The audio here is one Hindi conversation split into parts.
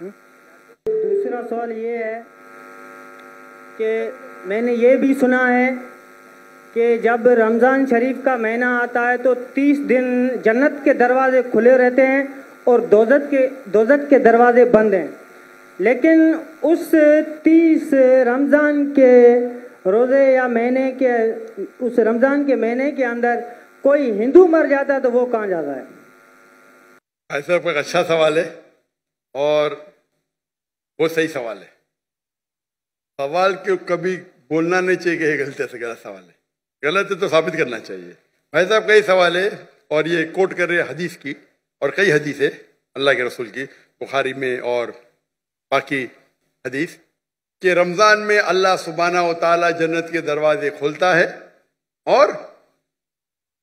दूसरा सवाल ये है कि मैंने ये भी सुना है कि जब रमज़ान शरीफ का महीना आता है तो 30 दिन जन्नत के दरवाजे खुले रहते हैं और दोज़ख के दरवाजे बंद हैं, लेकिन उस 30 रमज़ान के रोज़े या महीने के उस रमज़ान के महीने के अंदर कोई हिंदू मर जाता है तो वो कहाँ जाता है? ऐसा एक अच्छा सवाल है और वो सही सवाल है। सवाल क्यों कभी बोलना नहीं चाहिए कि ये गलत है, गलत सवाल है, गलत है तो साबित करना चाहिए। भाई साहब कई सवाल है और ये कोट कर रहे हदीस की, और कई हदीस है अल्लाह के रसूल की, बुखारी में और बाकी हदीस, कि रमज़ान में अल्लाह सुब्हाना व तआला जन्नत के दरवाजे खोलता है और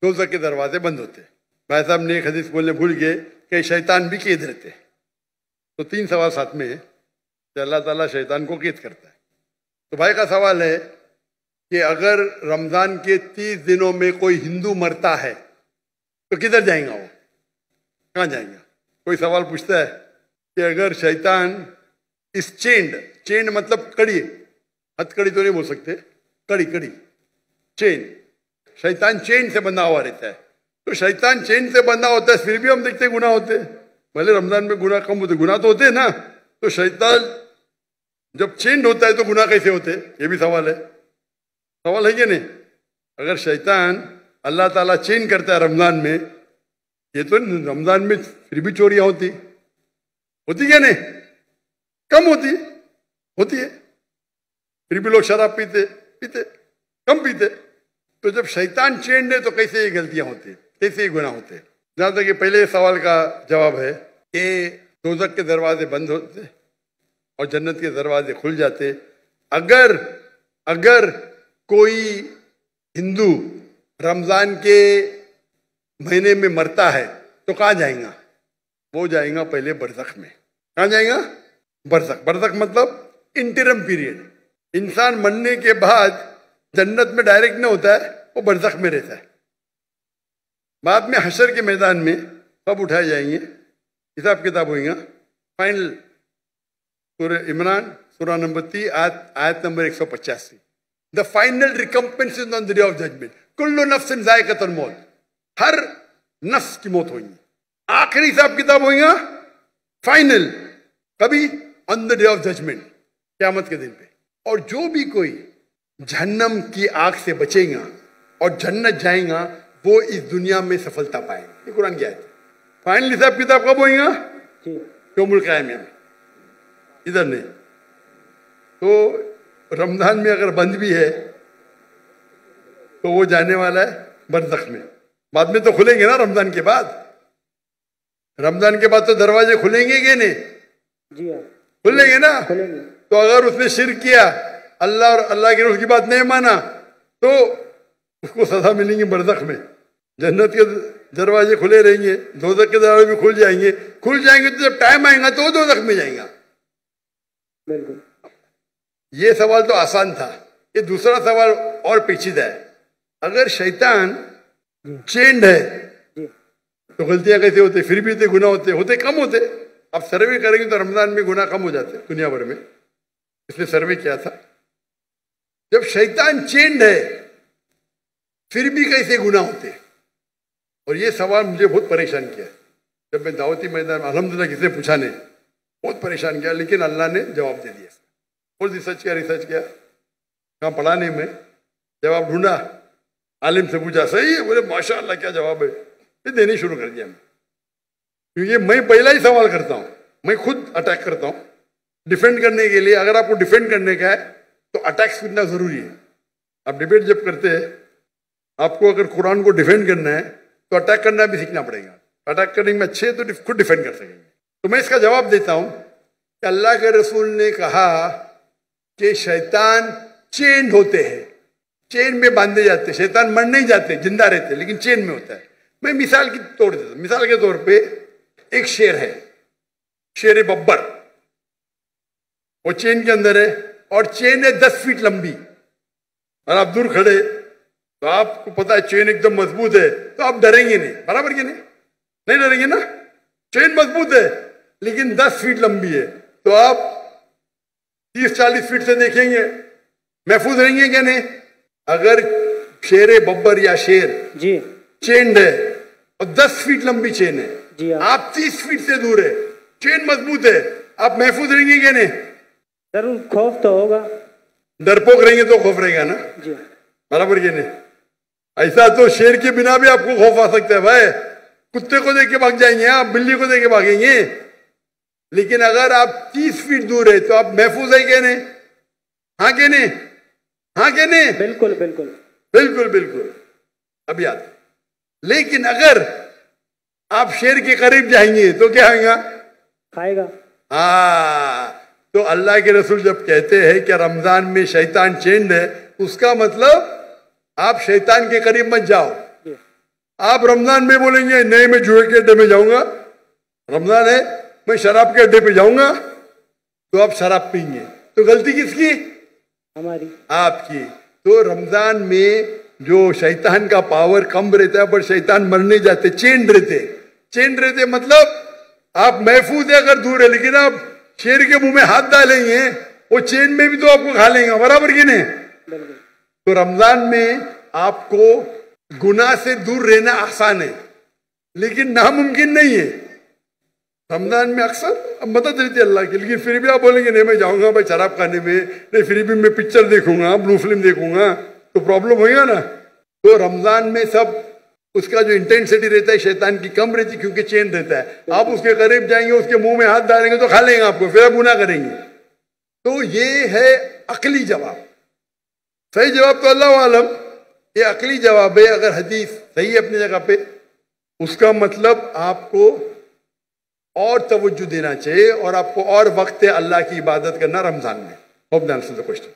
दोज़ख के दरवाजे बंद होते हैं। भाई साहब ने एक हदीस बोलने भूल गए कि शैतान भी कैद रहते हैं। तो 3 सवाल साथ में है कि अल्लाह ताला शैतान को कैद करता है। तो भाई का सवाल है कि अगर रमज़ान के 30 दिनों में कोई हिंदू मरता है तो किधर जाएगा वो, कहाँ जाएगा? कोई सवाल पूछता है कि अगर शैतान इस चेंड मतलब कड़ी, हथकड़ी तो नहीं बोल सकते, कड़ी चेन, शैतान चेन से बंधा हुआ रहता है। तो शैतान चेन से बंधा होता है, फिर भी हम देखते गुनाह होते हैं। भले रमजान में गुनाह कम होते, गुनाह तो होते हैं ना। तो शैतान जब चेंज होता है तो गुनाह कैसे होते, ये भी सवाल है कि नहीं? अगर शैतान अल्लाह ताला चेंज करता है रमजान में, ये तो रमजान में फिर भी चोरियां होती क्या नहीं? कम होती है, फिर भी लोग शराब पीते कम पीते। तो जब शैतान चेंज है तो कैसे ये गलतियां होती, कैसे ये गुनाह होते? जहां तक कि पहले सवाल का जवाब है कि दोज़ख के दरवाजे बंद होते और जन्नत के दरवाजे खुल जाते। अगर कोई हिंदू रमजान के महीने में मरता है तो कहाँ जाएगा? वो जाएगा पहले बरज़ख में। कहाँ जाएगा? बरज़ख मतलब इंटरम पीरियड। इंसान मरने के बाद जन्नत में डायरेक्ट नहीं होता है, वो बरज़ख में रहता है। बाद में हशर के मैदान में सब उठाए जाएंगे, हिसाब किताब होगा। फाइनल सूरह इमरान सूरह नंबर 3 आयत number 185, the final recompense on the day of judgement, कुल्लु नफ्सिन ज़ाइक़तुल मौत, हर नफ्स की मौत होगी। आखिरी हिसाब किताब होगा फाइनल, कभी? On the day of judgment, क़यामत के दिन पे। और जो भी कोई जहन्नम की आग से बचेगा और जन्नत जाएगा, वो इस दुनिया में सफलता पाएगा। ये कुरान की आयत है। फाइनल हिसाब किताब कब होगा? यौमुल क़यामह में, इधर नहीं। तो रमजान में अगर बंद भी है तो वो जाने वाला है बरज़ख में। बाद में तो खुलेंगे ना, रमजान के बाद तो दरवाजे खुलेंगे कि नहीं? जी हाँ, खुलेंगे ना। खुलेंगे। तो अगर उसने शिर्क किया, अल्लाह और अल्लाह के रसूल की बात नहीं माना, तो उसको सजा मिलेंगी बरज़ख में। जन्नत के दरवाजे खुले रहेंगे, दोज़ख के दरवाजे भी खुल जाएंगे तो जब टाइम आएगा तो दोज़ख में जाएगा। बिल्कुल। ये सवाल तो आसान था। ये दूसरा सवाल और पेचीदा है। अगर शैतान चेंड है तो गलतियां कैसे होते, फिर भी इतने गुनाह होते कम होते। अब सर्वे करेंगे तो रमजान में गुनाह कम हो जाते दुनिया भर में, इसलिए सर्वे किया था। जब शैतान चेंड है फिर भी कैसे गुनाह होते? और ये सवाल मुझे बहुत परेशान किया। जब मैं दावती मैदान में अल्हम्दुलिल्लाह किसी ने पूछा नहीं, बहुत परेशान किया, लेकिन अल्लाह ने जवाब दे दिया। बहुत रिसर्च किया, कहाँ पढ़ा नहीं मैं, जवाब ढूंढा, आलिम से पूछा, सही है? बोले माशाअल्लाह क्या जवाब है। फिर देने शुरू कर दिया मैं, क्योंकि मैं पहला ही सवाल करता हूँ, मैं खुद अटैक करता हूँ डिफेंड करने के लिए। अगर आपको डिफेंड करने का है तो अटैक सीखना जरूरी है। आप डिबेट जब करते हैं, आपको अगर कुरान को डिफेंड करना है तो अटैक करना भी सीखना पड़ेगा। अटैक करने में अच्छे तो खुद डिफेंड कर सकेंगे। तो मैं इसका जवाब देता हूं कि अल्लाह के रसूल ने कहा कि शैतान चेन होते हैं, चेन में बांधे जाते। शैतान मर नहीं जाते, जिंदा रहते, लेकिन चेन में होता है। मैं मिसाल की तोड़ देता हूं। मिसाल के तौर पे एक शेर है, शेर बब्बर, वो चेन के अंदर है और चेन है 10 फीट लंबी, और आप दूर खड़े तो आपको पता है चेन एकदम मजबूत है, तो आप डरेंगे नहीं, बराबर के नहीं डरेंगे ना। चेन मजबूत है लेकिन 10 फीट लंबी है, तो आप 30-40 फीट से देखेंगे, महफूज रहेंगे क्या नहीं? अगर शेर बब्बर या शेर जी चेन्ड है और 10 फीट लंबी चेन है, जी आप 30 फीट से दूर है, चेन मजबूत है, आप महफूज रहेंगे क्या नहीं? जरूर खौफ तो होगा, डरपोक रहेंगे तो खौफ रहेगा ना, जी बराबर के नहीं? ऐसा तो शेर के बिना भी आपको खौफ आ सकता है भाई, कुत्ते को देख के भाग जाएंगे आप, बिल्ली को देख के भागेंगे, लेकिन अगर आप 30 फीट दूर है तो आप महफूज है क्या नहीं? हाँ के नहीं? हाँ के नहीं? बिल्कुल बिल्कुल बिल्कुल बिल्कुल। अब याद, लेकिन अगर आप शेर के करीब जाएंगे तो क्या होगा? खाएगा। तो अल्लाह के रसूल जब कहते हैं कि रमजान में शैतान चेंड है, उसका मतलब आप शैतान के करीब मत जाओ। आप रमजान में बोलेंगे नहीं मैं जुए के अड्डे में जाऊंगा, रमजान है मैं शराब के अड्डे पे जाऊंगा, तो आप शराब पीएंगे, तो गलती किसकी? हमारी, आपकी। तो रमजान में जो शैतान का पावर कम रहता है, पर शैतान मर नहीं जाते, चेंड रहते मतलब आप महफूज है अगर दूर है, लेकिन आप शेर के मुंह में हाथ डालेंगे वो चेन में भी तो आपको खा लेंगे, बराबर की नहीं? तो रमजान में आपको गुनाह से दूर रहना आसान है, लेकिन नामुमकिन नहीं है। रमजान में अक्सर मदद रहती है अल्लाह की, लेकिन फिर भी आप बोलेंगे नहीं मैं जाऊंगा भाई शराब खाने में, नहीं फिर भी मैं पिक्चर देखूंगा, ब्लू फिल्म देखूंगा, तो प्रॉब्लम होगा ना। तो रमजान में सब उसका जो इंटेंसिटी रहता है शैतान की कम रहती, क्योंकि चेन रहता है। आप उसके करीब जाएंगे, उसके मुंह में हाथ डालेंगे तो खा लेंगे आपको, फिर आप गुनाह करेंगे। तो ये है अकली जवाब। सही जवाब तो अल्लाह आलम, ये अकली जवाब है। अगर हदीस सही है अपनी जगह पे, उसका मतलब आपको और तवज्जो देना चाहिए और आपको और वक्त है अल्लाह की इबादत करना रमजान में। Hope that answers the question.